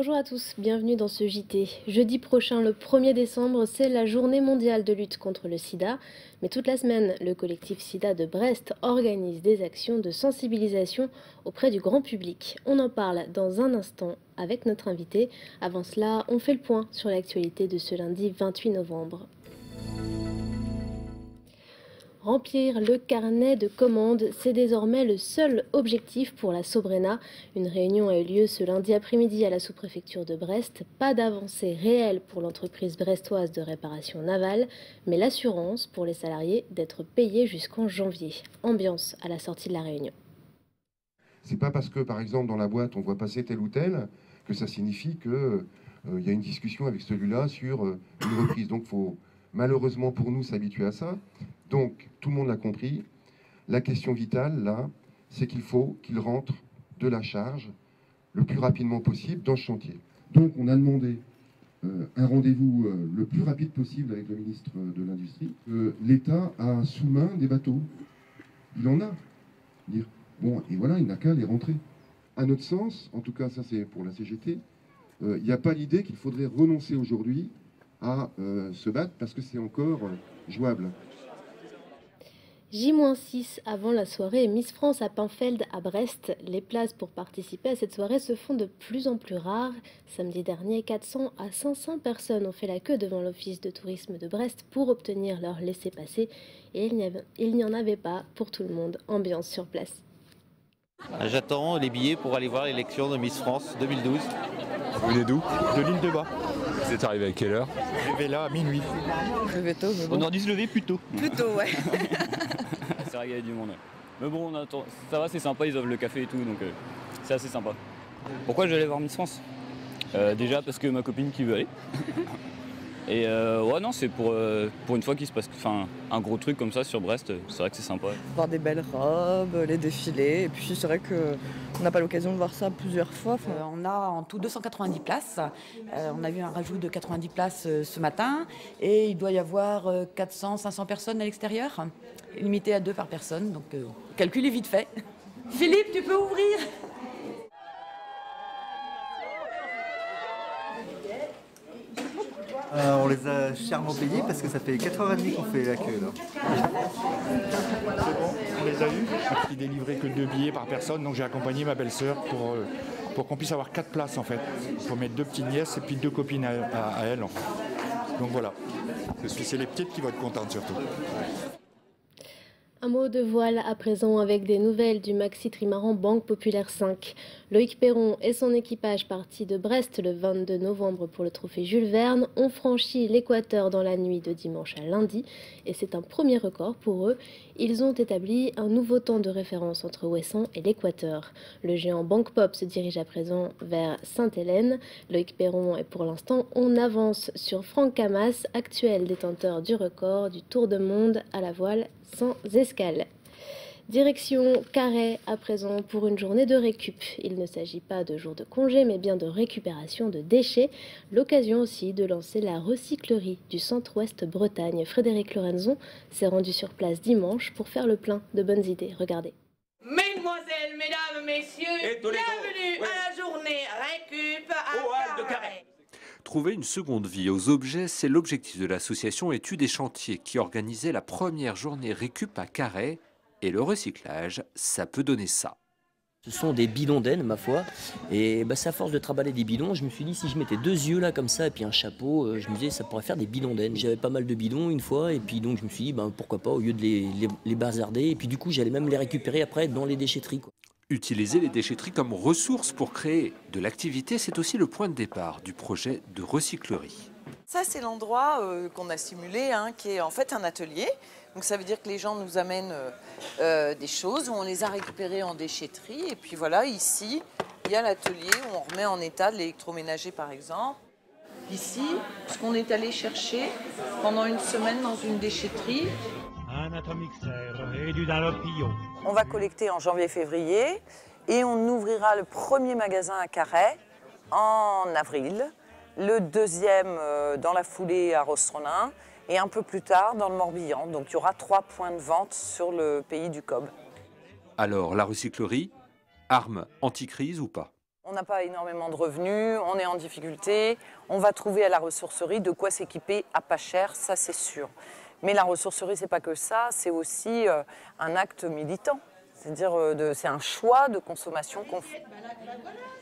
Bonjour à tous, bienvenue dans ce JT. Jeudi prochain, le 1er décembre, c'est la journée mondiale de lutte contre le sida. Mais toute la semaine, le collectif SIDA de Brest organise des actions de sensibilisation auprès du grand public. On en parle dans un instant avec notre invité. Avant cela, on fait le point sur l'actualité de ce lundi 28 novembre. Remplir le carnet de commandes, c'est désormais le seul objectif pour la Sobrena. Une réunion a eu lieu ce lundi après-midi à la sous-préfecture de Brest. Pas d'avancée réelle pour l'entreprise brestoise de réparation navale, mais l'assurance pour les salariés d'être payés jusqu'en janvier. Ambiance à la sortie de la réunion. C'est pas parce que, par exemple, dans la boîte, on voit passer tel ou tel, que ça signifie qu'il y a une discussion avec celui-là sur une reprise. Donc, il faut malheureusement pour nous s'habituer à ça. Donc, tout le monde l'a compris. La question vitale, là, c'est qu'il faut qu'il rentre de la charge le plus rapidement possible dans ce chantier. Donc, on a demandé un rendez-vous le plus rapide possible avec le ministre de l'Industrie. L'État a sous main des bateaux. Il en a. Bon, et voilà, il n'a qu'à les rentrer. À notre sens, en tout cas, ça c'est pour la CGT, il n'y a pas l'idée qu'il faudrait renoncer aujourd'hui à se battre parce que c'est encore jouable. J-6 avant la soirée Miss France à Pinfeld à Brest. Les places pour participer à cette soirée se font de plus en plus rares. Samedi dernier, 400 à 500 personnes ont fait la queue devant l'office de tourisme de Brest pour obtenir leur laissez-passer. Et il n'y en avait pas pour tout le monde. Ambiance sur place. J'attends les billets pour aller voir l'élection de Miss France 2012. Vous venez d'où? De l'île de Bas. Vous êtes arrivé à quelle heure? Je vais là à minuit. Je vais tôt, mais bon. On aurait dû se lever plus tôt. Plus tôt, ouais. C'est vrai qu'il y a du monde. Mais bon, on attend. Ça va, c'est sympa, ils offrent le café et tout, donc c'est assez sympa. Pourquoi je vais aller voir Miss France? Déjà parce que ma copine qui veut aller. Et ouais, non, c'est pour une fois qu'il se passe un gros truc comme ça sur Brest, c'est vrai que c'est sympa. Voir des belles robes, les défilés, et puis c'est vrai qu'on n'a pas l'occasion de voir ça plusieurs fois. On a en tout 290 places. On a vu un rajout de 90 places ce matin et il doit y avoir 400-500 personnes à l'extérieur, limité à 2 par personne, donc le calcul est vite fait. Philippe, tu peux ouvrir? On les a chèrement payés parce que ça fait 4h30 qu'on fait la queue là. C'est bon, on les a eus. Ils délivraient que 2 billets par personne, donc j'ai accompagné ma belle-sœur pour qu'on puisse avoir 4 places en fait. Pour mettre 2 petites nièces et puis 2 copines à elle en fait. Donc voilà. C'est les petites qui vont être contentes surtout. Un mot de voile à présent avec des nouvelles du maxi trimaran Banque Populaire 5. Loïc Perron et son équipage partis de Brest le 22 novembre pour le trophée Jules Verne ont franchi l'équateur dans la nuit de dimanche à lundi et c'est un premier record pour eux. Ils ont établi un nouveau temps de référence entre Ouessant et l'équateur. Le géant Banque Pop se dirige à présent vers Sainte-Hélène. Loïc Perron est pour l'instant en avance sur Franck Camas, actuel détenteur du record du Tour de Monde à la voile sans escale. Direction Carhaix à présent pour une journée de récup. Il ne s'agit pas de jour de congé mais bien de récupération de déchets. L'occasion aussi de lancer la recyclerie du centre-ouest Bretagne. Frédéric Lorenzon s'est rendu sur place dimanche pour faire le plein de bonnes idées. Regardez. Mesdemoiselles, mesdames, messieurs, bienvenue à la journée récup à Carhaix. Trouver une seconde vie aux objets, c'est l'objectif de l'association Études et Chantiers qui organisait la première journée récup à Carhaix. Et le recyclage, ça peut donner ça. Ce sont des bidons d'aine, ma foi. Et c'est à force de trimballer des bidons, je me suis dit si je mettais 2 yeux là comme ça et puis un chapeau, je me disais ça pourrait faire des bidons d'aine. J'avais pas mal de bidons une fois et puis donc je me suis dit pourquoi pas au lieu de les bazarder. Et puis du coup j'allais même les récupérer après dans les déchetteries, quoi. Utiliser les déchetteries comme ressource pour créer de l'activité, c'est aussi le point de départ du projet de recyclerie. Ça, c'est l'endroit qu'on a simulé, qui est en fait un atelier. Donc ça veut dire que les gens nous amènent des choses, on les a récupérées en déchetterie. Et puis voilà, ici, il y a l'atelier où on remet en état de l'électroménager, par exemple. Ici, ce qu'on est allé chercher pendant une semaine dans une déchetterie. Un atomixer et du dalopillon. On va collecter en janvier-février et on ouvrira le premier magasin à Carhaix en avril, le deuxième dans la foulée à Rostronin et un peu plus tard dans le Morbihan. Donc il y aura 3 points de vente sur le pays du Cob. Alors la recyclerie, arme anti-crise ou pas? on n'a pas énormément de revenus, on est en difficulté, on va trouver à la ressourcerie de quoi s'équiper à pas cher, ça c'est sûr. Mais la ressourcerie, c'est pas que ça, c'est aussi un acte militant. C'est-à-dire, c'est un choix de consommation qu'on fait.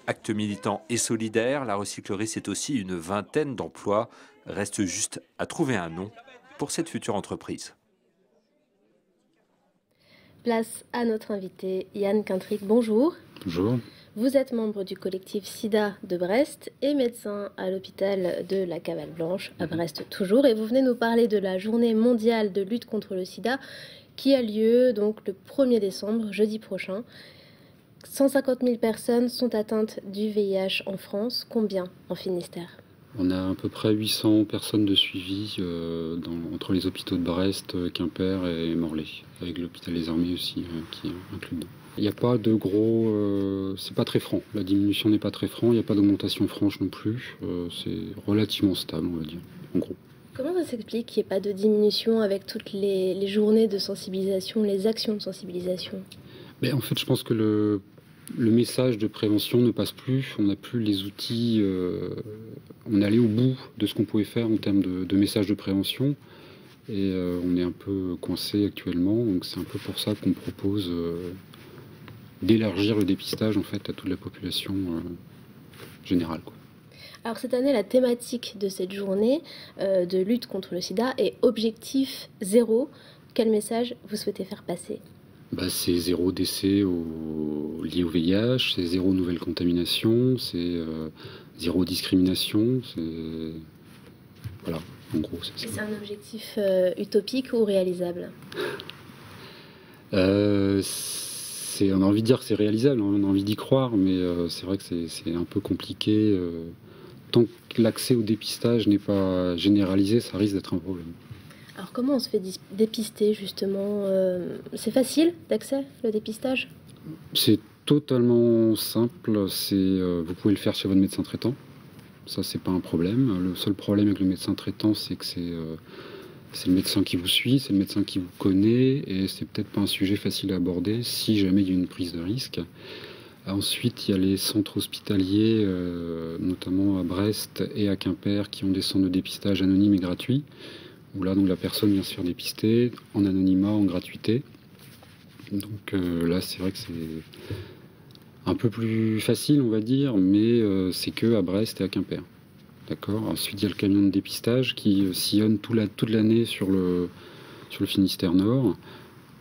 Acte militant et solidaire, la recyclerie, c'est aussi une vingtaine d'emplois. Reste juste à trouver un nom pour cette future entreprise. Place à notre invité, Yann Quintric. Bonjour. Bonjour. Vous êtes membre du collectif SIDA de Brest et médecin à l'hôpital de la Cavale Blanche, à Brest toujours. Et vous venez nous parler de la journée mondiale de lutte contre le sida qui a lieu donc le 1er décembre, jeudi prochain. 150 000 personnes sont atteintes du VIH en France. Combien en Finistère? On a à peu près 800 personnes de suivi entre les hôpitaux de Brest, Quimper et Morlaix, avec l'hôpital des Armées aussi qui est inclus dedans. Il n'y a pas de gros... c'est pas très franc. La diminution n'est pas très franc. Il n'y a pas d'augmentation franche non plus. C'est relativement stable, on va dire, en gros. Comment ça s'explique qu'il n'y ait pas de diminution avec toutes les journées de sensibilisation, les actions de sensibilisation? Mais en fait, je pense que le message de prévention ne passe plus. On n'a plus les outils. On est allé au bout de ce qu'on pouvait faire en termes de message de prévention. Et on est un peu coincé actuellement. Donc c'est un peu pour ça qu'on propose d'élargir le dépistage en fait à toute la population générale, quoi. Alors cette année, la thématique de cette journée de lutte contre le sida est objectif zéro. Quel message vous souhaitez faire passer? C'est 0 décès liés au VIH, c'est 0 nouvelle contamination, c'est 0 discrimination, voilà, en gros c'est ça. C'est un objectif utopique ou réalisable? On a envie de dire que c'est réalisable, on a envie d'y croire, mais c'est vrai que c'est un peu compliqué. Tant que l'accès au dépistage n'est pas généralisé, ça risque d'être un problème. Alors comment on se fait dépister justement? C'est facile d'accès, le dépistage? C'est totalement simple, vous pouvez le faire chez votre médecin traitant, ça c'est pas un problème. Le seul problème avec le médecin traitant, c'est que c'est le médecin qui vous suit, c'est le médecin qui vous connaît, et c'est peut-être pas un sujet facile à aborder si jamais il y a une prise de risque. Ensuite, il y a les centres hospitaliers, notamment à Brest et à Quimper, qui ont des centres de dépistage anonymes et gratuits, où là, donc, la personne vient se faire dépister en anonymat, en gratuité. Donc là, c'est vrai que c'est un peu plus facile, on va dire, mais c'est que à Brest et à Quimper. D'accord. Ensuite, il y a le camion de dépistage qui sillonne toute l'année sur le Finistère Nord,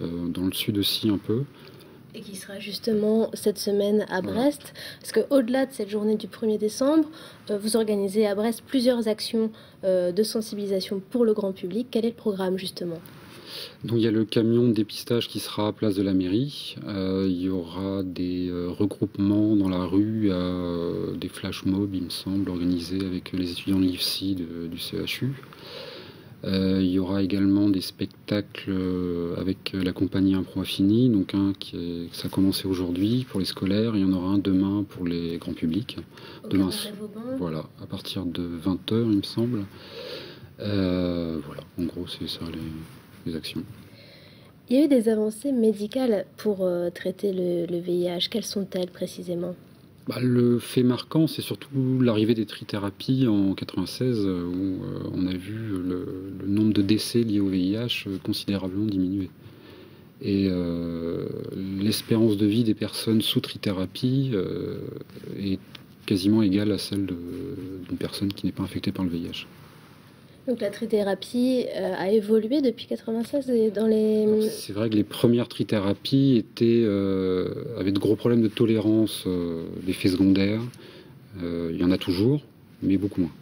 dans le sud aussi un peu. Et qui sera justement cette semaine à Brest. Parce qu'au-delà de cette journée du 1er décembre, vous organisez à Brest plusieurs actions de sensibilisation pour le grand public. Quel est le programme justement? Donc il y a le camion de dépistage qui sera à place de la mairie. Il y aura des regroupements dans la rue, des flash mobs, il me semble, organisés avec les étudiants de l'IFSI du CHU. Il y aura également des spectacles avec la compagnie Impro Infini, donc ça a commencé aujourd'hui pour les scolaires, il y en aura un demain pour les grands publics. Demain, voilà, à partir de 20h il me semble. Voilà, en gros c'est ça les actions. Il y a eu des avancées médicales pour traiter le VIH, quelles sont-elles précisément? Le fait marquant, c'est surtout l'arrivée des trithérapies en 1996, où on a vu le nombre de décès liés au VIH considérablement diminuer. Et l'espérance de vie des personnes sous trithérapie est quasiment égale à celle d'une personne qui n'est pas infectée par le VIH. Donc la trithérapie a évolué depuis 1996 dans les... C'est vrai que les premières trithérapies avaient de gros problèmes de tolérance, d'effets secondaires. Il y en a toujours, mais beaucoup moins.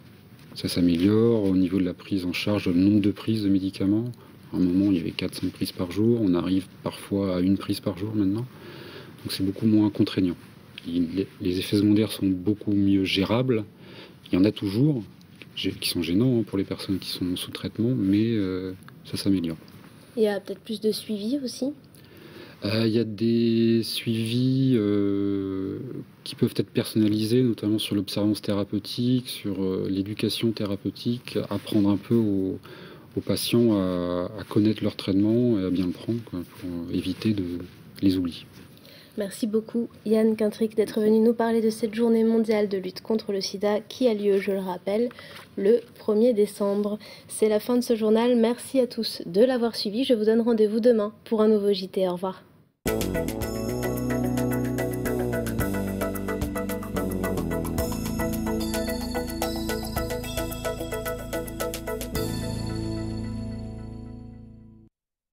Ça s'améliore au niveau de la prise en charge, le nombre de prises de médicaments. À un moment, il y avait 400 prises par jour. On arrive parfois à 1 prise par jour maintenant. Donc c'est beaucoup moins contraignant. Les effets secondaires sont beaucoup mieux gérables. Il y en a toujours, qui sont gênants pour les personnes qui sont sous traitement, mais ça s'améliore. Il y a peut-être plus de suivi aussi? Il y a des suivis qui peuvent être personnalisés, notamment sur l'observance thérapeutique, sur l'éducation thérapeutique, apprendre un peu aux patients à connaître leur traitement et à bien le prendre, quoi, pour éviter les oublis. Merci beaucoup Yann Quintric d'être venu nous parler de cette journée mondiale de lutte contre le sida qui a lieu, je le rappelle, le 1er décembre. C'est la fin de ce journal. Merci à tous de l'avoir suivi. Je vous donne rendez-vous demain pour un nouveau JT. Au revoir.